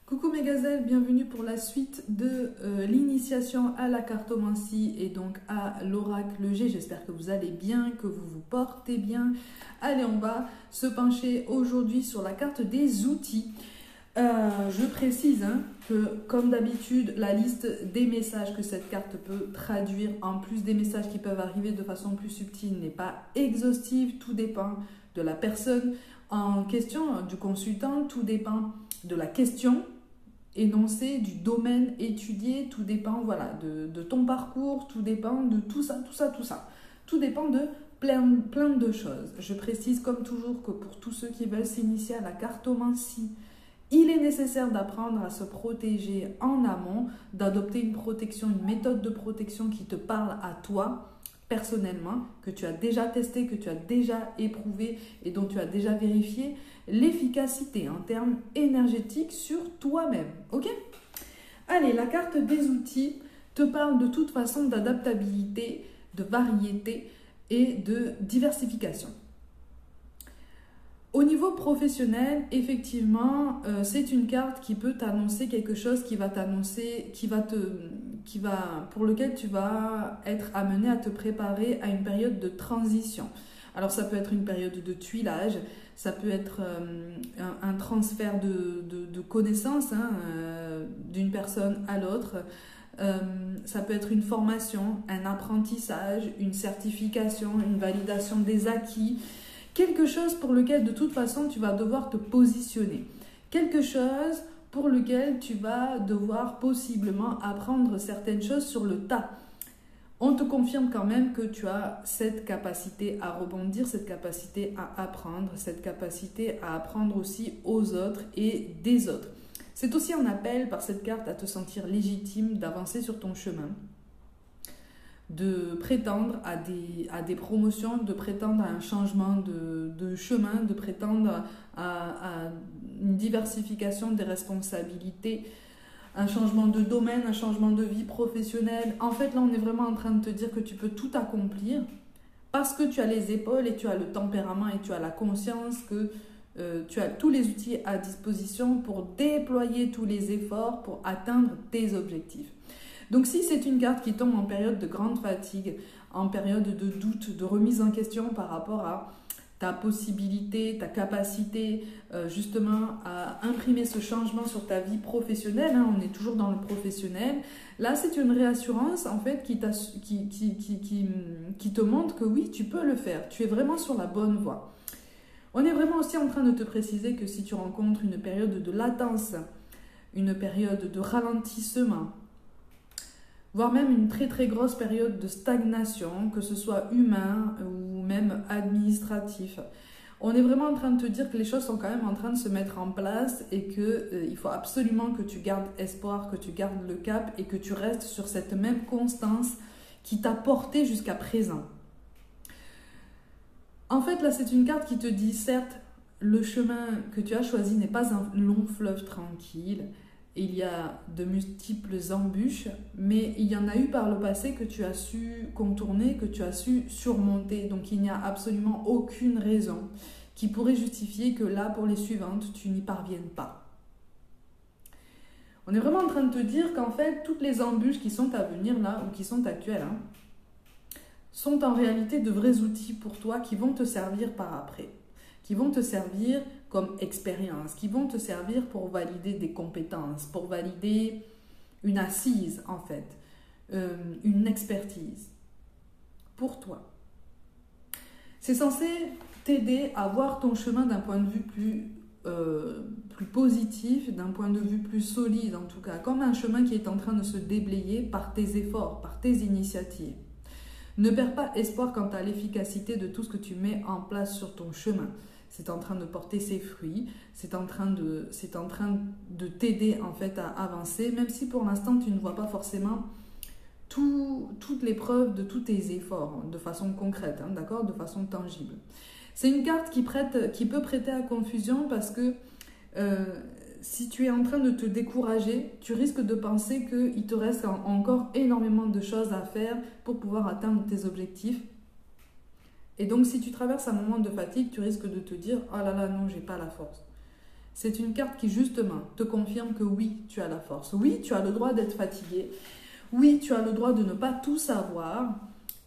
Coucou mes gazelles, bienvenue pour la suite de l'initiation à la cartomancie et donc à l'oracle G. J'espère que vous allez bien, que vous vous portez bien. Allez, on va se pencher aujourd'hui sur la carte des outils. Je précise que, comme d'habitude, la liste des messages que cette carte peut traduire, en plus des messages qui peuvent arriver de façon plus subtile, n'est pas exhaustive. Tout dépend de la personne en question, du consultant, tout dépend de la question énoncé, du domaine étudié, tout dépend voilà, de ton parcours, tout dépend de tout ça. Tout dépend de plein de choses. Je précise comme toujours que pour tous ceux qui veulent s'initier à la cartomancie, il est nécessaire d'apprendre à se protéger en amont, d'adopter une protection, une méthode de protection qui te parle à toi personnellement, que tu as déjà testé, que tu as déjà éprouvé et dont tu as déjà vérifié l'efficacité en termes énergétiques sur toi-même. Ok? Allez, la carte des outils te parle de toute façon d'adaptabilité, de variété et de diversification. Au niveau professionnel, effectivement, c'est une carte qui peut t'annoncer quelque chose qui va t'annoncer, pour lequel tu vas être amené à te préparer à une période de transition. Alors ça peut être une période de tuilage, ça peut être un transfert de connaissances d'une personne à l'autre. Ça peut être une formation, un apprentissage, une certification, une validation des acquis. Quelque chose pour lequel de toute façon tu vas devoir te positionner. Quelque chose pour lequel tu vas devoir possiblement apprendre certaines choses sur le tas. On te confirme quand même que tu as cette capacité à rebondir, cette capacité à apprendre, cette capacité à apprendre aussi aux autres et des autres. C'est aussi un appel par cette carte à te sentir légitime d'avancer sur ton chemin, de prétendre à des promotions, de prétendre à un changement de chemin, de prétendre à une diversification des responsabilités, un changement de domaine, un changement de vie professionnelle. En fait, là, on est vraiment en train de te dire que tu peux tout accomplir parce que tu as les épaules et tu as le tempérament et tu as la conscience que tu as tous les outils à disposition pour déployer tous les efforts pour atteindre tes objectifs. Donc si c'est une carte qui tombe en période de grande fatigue, en période de doute, de remise en question par rapport à ta possibilité, ta capacité justement à imprimer ce changement sur ta vie professionnelle, on est toujours dans le professionnel, là c'est une réassurance en fait qui te montre que oui, tu peux le faire, tu es vraiment sur la bonne voie. On est vraiment aussi en train de te préciser que si tu rencontres une période de latence, une période de ralentissement, voire même une très grosse période de stagnation, que ce soit humain ou même administratif. On est vraiment en train de te dire que les choses sont quand même en train de se mettre en place et qu'il faut absolument que tu gardes espoir, que tu gardes le cap et que tu restes sur cette même constance qui t'a porté jusqu'à présent. En fait, là, c'est une carte qui te dit, certes, le chemin que tu as choisi n'est pas un long fleuve tranquille. Il y a de multiples embûches, mais il y en a eu par le passé que tu as su contourner, que tu as su surmonter. Donc, il n'y a absolument aucune raison qui pourrait justifier que là, pour les suivantes, tu n'y parviennes pas. On est vraiment en train de te dire qu'en fait, toutes les embûches qui sont à venir là, ou qui sont actuelles, sont en réalité de vrais outils pour toi qui vont te servir par après, qui vont te servir comme expérience, qui vont te servir pour valider des compétences, pour valider une assise en fait, une expertise pour toi. C'est censé t'aider à voir ton chemin d'un point de vue plus positif, d'un point de vue plus solide en tout cas, comme un chemin qui est en train de se déblayer par tes efforts, par tes initiatives. Ne perds pas espoir quant à l'efficacité de tout ce que tu mets en place sur ton chemin. C'est en train de porter ses fruits, c'est en train de t'aider en fait à avancer, même si pour l'instant tu ne vois pas forcément toutes les preuves de tous tes efforts de façon concrète, d'accord, de façon tangible. C'est une carte qui peut prêter à confusion parce que si tu es en train de te décourager, tu risques de penser qu'il te reste encore énormément de choses à faire pour pouvoir atteindre tes objectifs. Et donc, si tu traverses un moment de fatigue, tu risques de te dire « Oh là là, non, j'ai pas la force ». C'est une carte qui justement te confirme que oui, tu as la force. Oui, tu as le droit d'être fatigué. Oui, tu as le droit de ne pas tout savoir.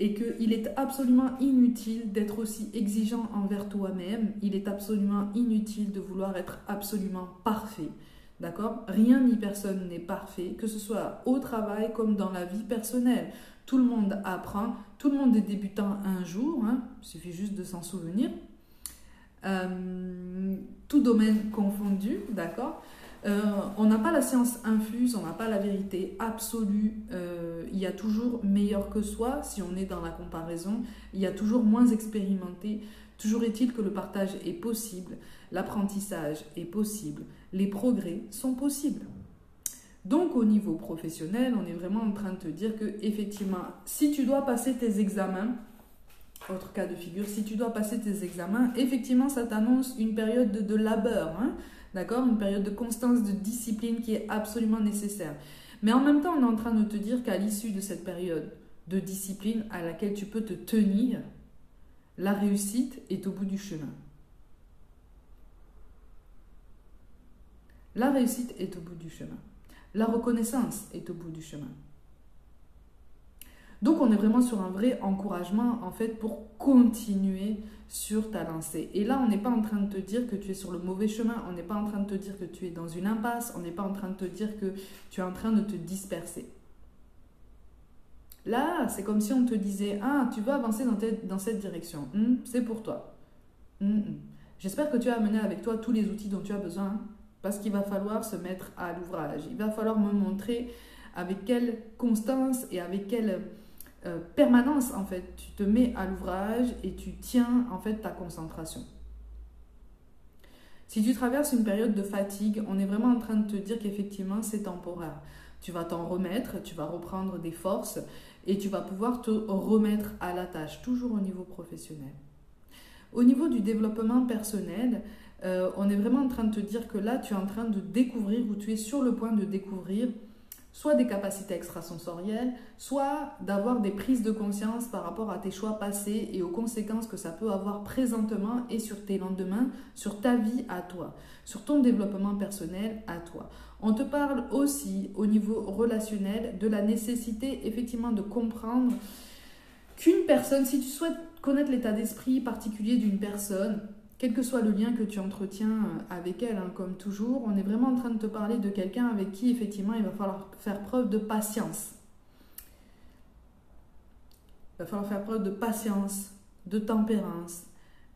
Et qu'il est absolument inutile d'être aussi exigeant envers toi-même. Il est absolument inutile de vouloir être absolument parfait. D'accord? Rien ni personne n'est parfait, que ce soit au travail comme dans la vie personnelle. Tout le monde apprend, tout le monde est débutant un jour, hein, il suffit juste de s'en souvenir. Tout domaine confondu, d'accord? On n'a pas la science infuse, on n'a pas la vérité absolue. Il y a toujours meilleur que soi si on est dans la comparaison. Il y a toujours moins expérimenté. Toujours est-il que le partage est possible, l'apprentissage est possible, les progrès sont possibles. Donc au niveau professionnel, on est vraiment en train de te dire que effectivement, si tu dois passer tes examens, autre cas de figure, si tu dois passer tes examens, effectivement ça t'annonce une période de labeur, hein, d'accord, une période de constance, de discipline qui est absolument nécessaire. Mais en même temps, on est en train de te dire qu'à l'issue de cette période de discipline à laquelle tu peux te tenir, la réussite est au bout du chemin. La réussite est au bout du chemin. La reconnaissance est au bout du chemin. Donc, on est vraiment sur un vrai encouragement, en fait, pour continuer sur ta lancée. Et là, on n'est pas en train de te dire que tu es sur le mauvais chemin. On n'est pas en train de te dire que tu es dans une impasse. On n'est pas en train de te dire que tu es en train de te disperser. Là, c'est comme si on te disait « Ah, tu veux avancer dans cette direction. C'est pour toi. J'espère que tu as amené avec toi tous les outils dont tu as besoin. Hein, parce qu'il va falloir se mettre à l'ouvrage. Il va falloir me montrer avec quelle constance et avec quelle permanence, en fait, tu te mets à l'ouvrage et tu tiens, en fait, ta concentration. Si tu traverses une période de fatigue, on est vraiment en train de te dire qu'effectivement, c'est temporaire. Tu vas t'en remettre, tu vas reprendre des forces et tu vas pouvoir te remettre à la tâche, toujours au niveau professionnel. Au niveau du développement personnel, on est vraiment en train de te dire que là, tu es en train de découvrir ou tu es sur le point de découvrir soit des capacités extrasensorielles, soit d'avoir des prises de conscience par rapport à tes choix passés et aux conséquences que ça peut avoir présentement et sur tes lendemains, sur ta vie à toi, sur ton développement personnel à toi. On te parle aussi au niveau relationnel de la nécessité effectivement de comprendre qu'une personne, si tu souhaites connaître l'état d'esprit particulier d'une personne, quel que soit le lien que tu entretiens avec elle, hein, comme toujours, on est vraiment en train de te parler de quelqu'un avec qui, effectivement, il va falloir faire preuve de patience. Il va falloir faire preuve de patience, de tempérance.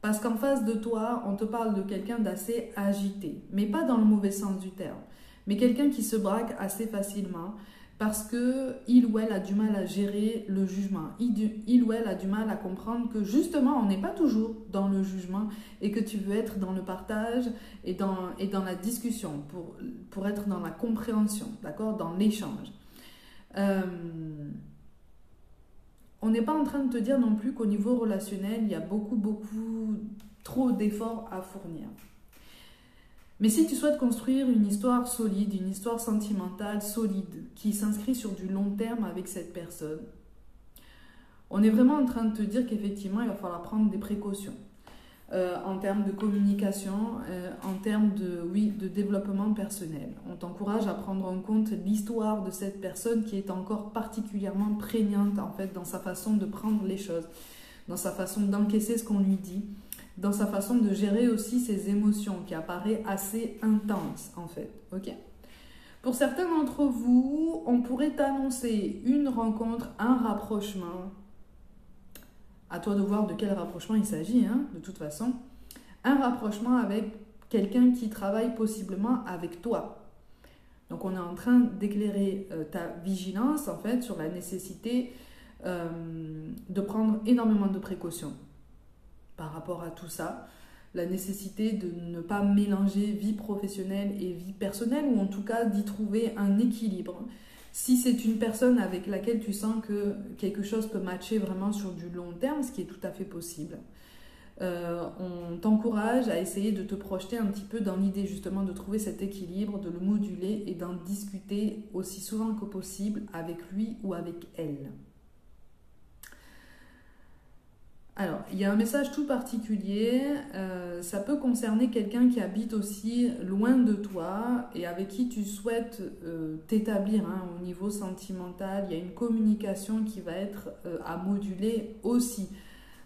Parce qu'en face de toi, on te parle de quelqu'un d'assez agité. Mais pas dans le mauvais sens du terme. Mais quelqu'un qui se braque assez facilement parce qu'il ou elle a du mal à gérer le jugement. Il ou elle a du mal à comprendre que justement, on n'est pas toujours dans le jugement et que tu veux être dans le partage et dans la discussion pour être dans la compréhension, d'accord, dans l'échange. On n'est pas en train de te dire non plus qu'au niveau relationnel, il y a beaucoup trop d'efforts à fournir. Mais si tu souhaites construire une histoire solide, une histoire sentimentale solide, qui s'inscrit sur du long terme avec cette personne, on est vraiment en train de te dire qu'effectivement, il va falloir prendre des précautions en termes de communication, en termes de développement personnel. On t'encourage à prendre en compte l'histoire de cette personne qui est encore particulièrement prégnante en fait dans sa façon de prendre les choses, dans sa façon d'encaisser ce qu'on lui dit, dans sa façon de gérer aussi ses émotions qui apparaît assez intense en fait, ok ? Pour certains d'entre vous, on pourrait t'annoncer une rencontre, un rapprochement. À toi de voir de quel rapprochement il s'agit, hein, de toute façon. Un rapprochement avec quelqu'un qui travaille possiblement avec toi. Donc on est en train d'éclairer ta vigilance en fait sur la nécessité de prendre énormément de précautions par rapport à tout ça, la nécessité de ne pas mélanger vie professionnelle et vie personnelle, ou en tout cas d'y trouver un équilibre. Si c'est une personne avec laquelle tu sens que quelque chose peut matcher vraiment sur du long terme, ce qui est tout à fait possible, on t'encourage à essayer de te projeter un petit peu dans l'idée justement de trouver cet équilibre, de le moduler et d'en discuter aussi souvent que possible avec lui ou avec elle. Alors, il y a un message tout particulier, ça peut concerner quelqu'un qui habite aussi loin de toi et avec qui tu souhaites t'établir hein, au niveau sentimental. Il y a une communication qui va être à moduler aussi.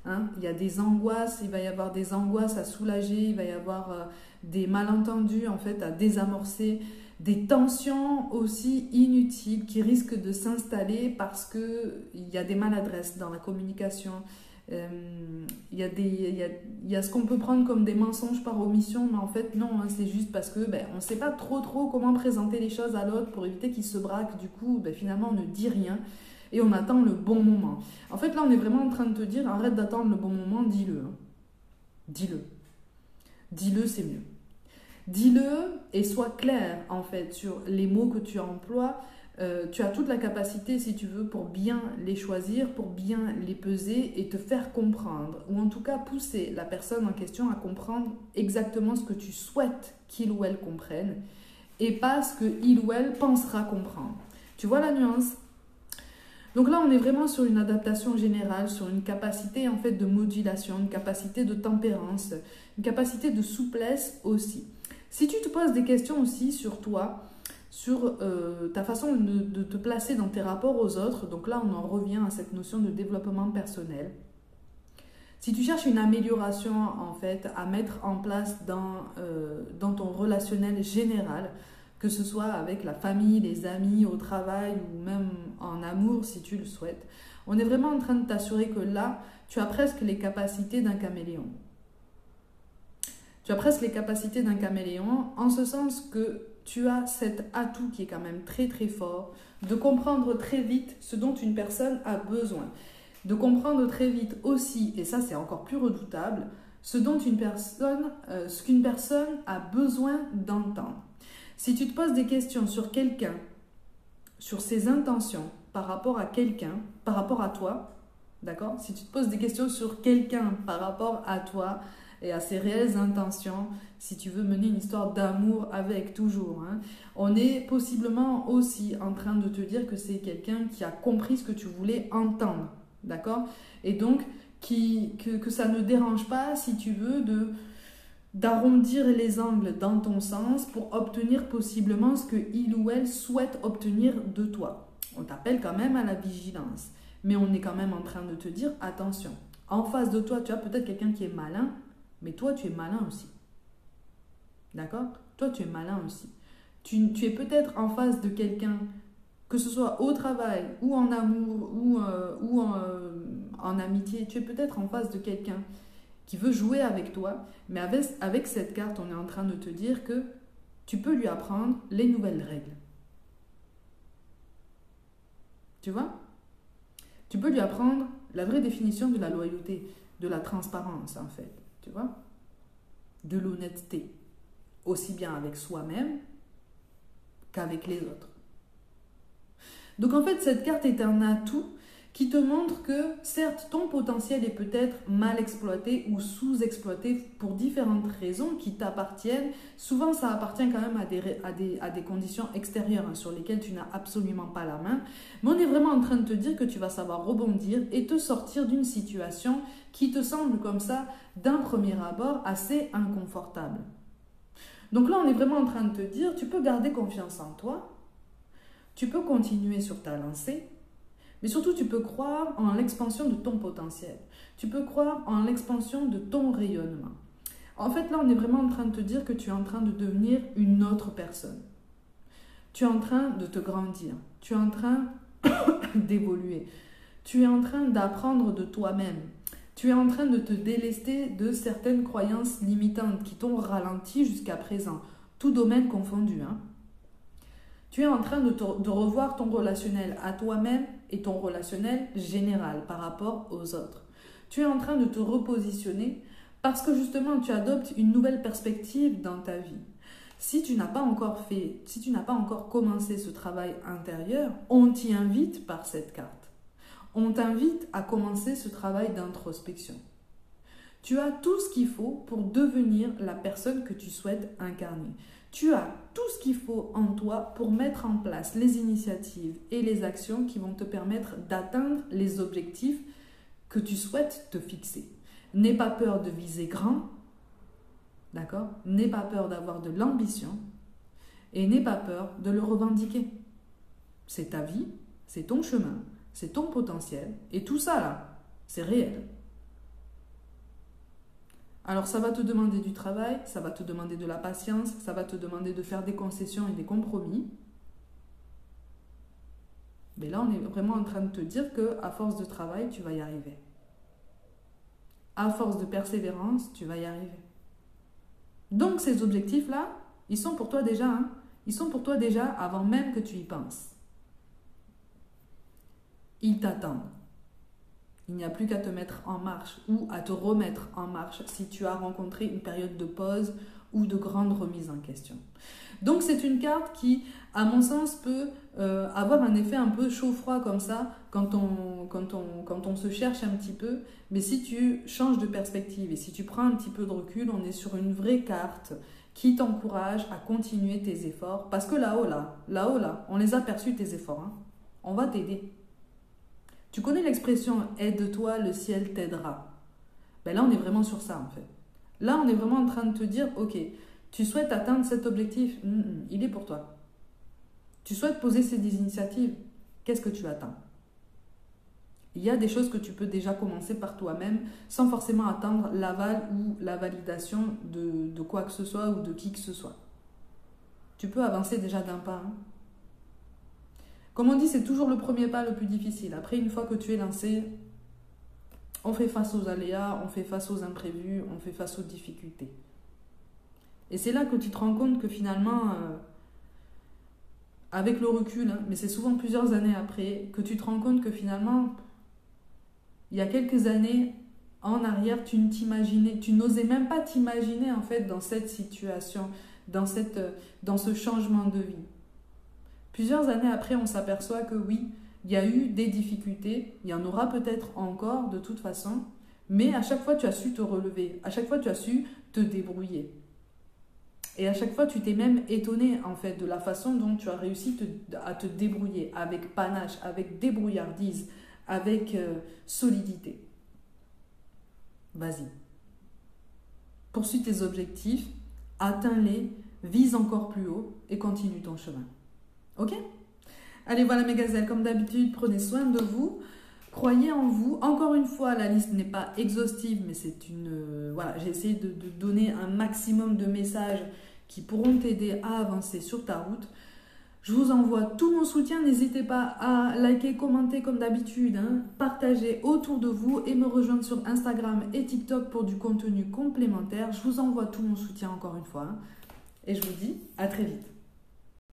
Hein. Il y a des angoisses, il va y avoir des angoisses à soulager, il va y avoir des malentendus en fait à désamorcer, des tensions aussi inutiles qui risquent de s'installer parce qu'il y a des maladresses dans la communication. Il y a ce qu'on peut prendre comme des mensonges par omission, mais en fait non, hein, c'est juste parce que on ne sait pas trop comment présenter les choses à l'autre pour éviter qu'il se braque. Du coup, finalement, on ne dit rien et on attend le bon moment. En fait, là, on est vraiment en train de te dire, arrête d'attendre le bon moment, dis-le. Hein. Dis-le. Dis-le, c'est mieux. Dis-le et sois clair, en fait, sur les mots que tu emploies. Tu as toute la capacité, si tu veux, pour bien les choisir, pour bien les peser et te faire comprendre, ou en tout cas pousser la personne en question à comprendre exactement ce que tu souhaites qu'il ou elle comprenne, et pas ce qu'il ou elle pensera comprendre. Tu vois la nuance? Donc là, on est vraiment sur une adaptation générale, sur une capacité en fait de modulation, une capacité de tempérance, une capacité de souplesse aussi. Si tu te poses des questions aussi sur toi, sur ta façon de te placer dans tes rapports aux autres, donc là on en revient à cette notion de développement personnel. Si tu cherches une amélioration en fait à mettre en place dans ton relationnel général, que ce soit avec la famille, les amis, au travail ou même en amour si tu le souhaites, on est vraiment en train de t'assurer que là, tu as presque les capacités d'un caméléon. Tu as presque les capacités d'un caméléon en ce sens que tu as cet atout qui est quand même très très fort de comprendre très vite ce dont une personne a besoin. De comprendre très vite aussi, et ça c'est encore plus redoutable, ce qu'une personne a besoin d'entendre. Si tu te poses des questions sur quelqu'un, sur ses intentions par rapport à quelqu'un, par rapport à toi, d'accord? Si tu te poses des questions sur quelqu'un par rapport à toi, et à ses réelles intentions, si tu veux mener une histoire d'amour avec, toujours. Hein. On est possiblement aussi en train de te dire que c'est quelqu'un qui a compris ce que tu voulais entendre, d'accord? Et donc, que ça ne dérange pas, si tu veux, d'arrondir les angles dans ton sens pour obtenir possiblement ce qu'il ou elle souhaite obtenir de toi. On t'appelle quand même à la vigilance, mais on est quand même en train de te dire, attention, en face de toi, tu as peut-être quelqu'un qui est malin, mais toi, tu es malin aussi. D'accord? Toi, tu es malin aussi. Tu es peut-être en face de quelqu'un, que ce soit au travail, ou en amour, ou en amitié. Tu es peut-être en face de quelqu'un qui veut jouer avec toi, mais avec cette carte, on est en train de te dire que tu peux lui apprendre les nouvelles règles. Tu vois? Tu peux lui apprendre la vraie définition de la loyauté, de la transparence, en fait. Tu vois, de l'honnêteté, aussi bien avec soi-même qu'avec les autres. Donc en fait, cette carte est un atout qui te montre que certes, ton potentiel est peut-être mal exploité ou sous-exploité pour différentes raisons qui t'appartiennent. Souvent, ça appartient quand même à des conditions extérieures hein, sur lesquelles tu n'as absolument pas la main. Mais on est vraiment en train de te dire que tu vas savoir rebondir et te sortir d'une situation qui te semble comme ça, d'un premier abord, assez inconfortable. Donc là, on est vraiment en train de te dire, tu peux garder confiance en toi, tu peux continuer sur ta lancée, mais surtout, tu peux croire en l'expansion de ton potentiel. Tu peux croire en l'expansion de ton rayonnement. En fait, là, on est vraiment en train de te dire que tu es en train de devenir une autre personne. Tu es en train de te grandir. Tu es en train d'évoluer. Tu es en train d'apprendre de toi-même. Tu es en train de te délester de certaines croyances limitantes qui t'ont ralenti jusqu'à présent, tout domaine confondu. Hein. Tu es en train de revoir ton relationnel à toi-même et ton relationnel général par rapport aux autres. Tu es en train de te repositionner parce que justement tu adoptes une nouvelle perspective dans ta vie. Si tu n'as pas encore commencé ce travail intérieur, on t'y invite par cette carte. On t'invite à commencer ce travail d'introspection. Tu as tout ce qu'il faut pour devenir la personne que tu souhaites incarner. Tu as tout ce qu'il faut en toi pour mettre en place les initiatives et les actions qui vont te permettre d'atteindre les objectifs que tu souhaites te fixer. N'aie pas peur de viser grand, d'accord? N'aie pas peur d'avoir de l'ambition et n'aie pas peur de le revendiquer. C'est ta vie, c'est ton chemin, c'est ton potentiel et tout ça là, c'est réel. Alors ça va te demander du travail, ça va te demander de la patience, ça va te demander de faire des concessions et des compromis. Mais là, on est vraiment en train de te dire qu'à force de travail, tu vas y arriver. À force de persévérance, tu vas y arriver. Donc ces objectifs-là, ils sont pour toi déjà, hein. Ils sont pour toi déjà avant même que tu y penses. Ils t'attendent. Il n'y a plus qu'à te mettre en marche ou à te remettre en marche si tu as rencontré une période de pause ou de grande remise en question. Donc c'est une carte qui, à mon sens, peut avoir un effet un peu chaud-froid comme ça quand on se cherche un petit peu. Mais si tu changes de perspective et si tu prends un petit peu de recul, on est sur une vraie carte qui t'encourage à continuer tes efforts. Parce que là-haut, on les a perçus tes efforts. Hein. On va t'aider. Tu connais l'expression « aide-toi, le ciel t'aidera ». Ben là, on est vraiment sur ça en fait. Là, on est vraiment en train de te dire « Ok, tu souhaites atteindre cet objectif, il est pour toi. Tu souhaites poser ces initiatives, qu'est-ce que tu attends ?» Il y a des choses que tu peux déjà commencer par toi-même sans forcément attendre l'aval ou la validation de quoi que ce soit ou de qui que ce soit. Tu peux avancer déjà d'un pas. Hein. Comme on dit, c'est toujours le premier pas le plus difficile. Après, une fois que tu es lancé, on fait face aux aléas, on fait face aux imprévus, on fait face aux difficultés. Et c'est là que tu te rends compte que finalement, avec le recul, hein, mais c'est souvent plusieurs années après, que tu te rends compte que finalement, il y a quelques années en arrière, tu n'osais même pas t'imaginer en fait dans cette situation, dans ce changement de vie. Plusieurs années après, on s'aperçoit que oui, il y a eu des difficultés, il y en aura peut-être encore de toute façon, mais à chaque fois, tu as su te relever, à chaque fois, tu as su te débrouiller. Et à chaque fois, tu t'es même étonné en fait de la façon dont tu as réussi à te débrouiller avec panache, avec débrouillardise, avec solidité. Vas-y. Poursuis tes objectifs, atteins-les, vise encore plus haut et continue ton chemin. Ok? Allez, voilà mes gazelles, comme d'habitude, prenez soin de vous, croyez en vous. Encore une fois, la liste n'est pas exhaustive, mais c'est une... voilà, j'ai essayé de donner un maximum de messages qui pourront t'aider à avancer sur ta route. Je vous envoie tout mon soutien, n'hésitez pas à liker, commenter comme d'habitude, hein, partager autour de vous et me rejoindre sur Instagram et TikTok pour du contenu complémentaire. Je vous envoie tout mon soutien encore une fois, hein, et je vous dis à très vite.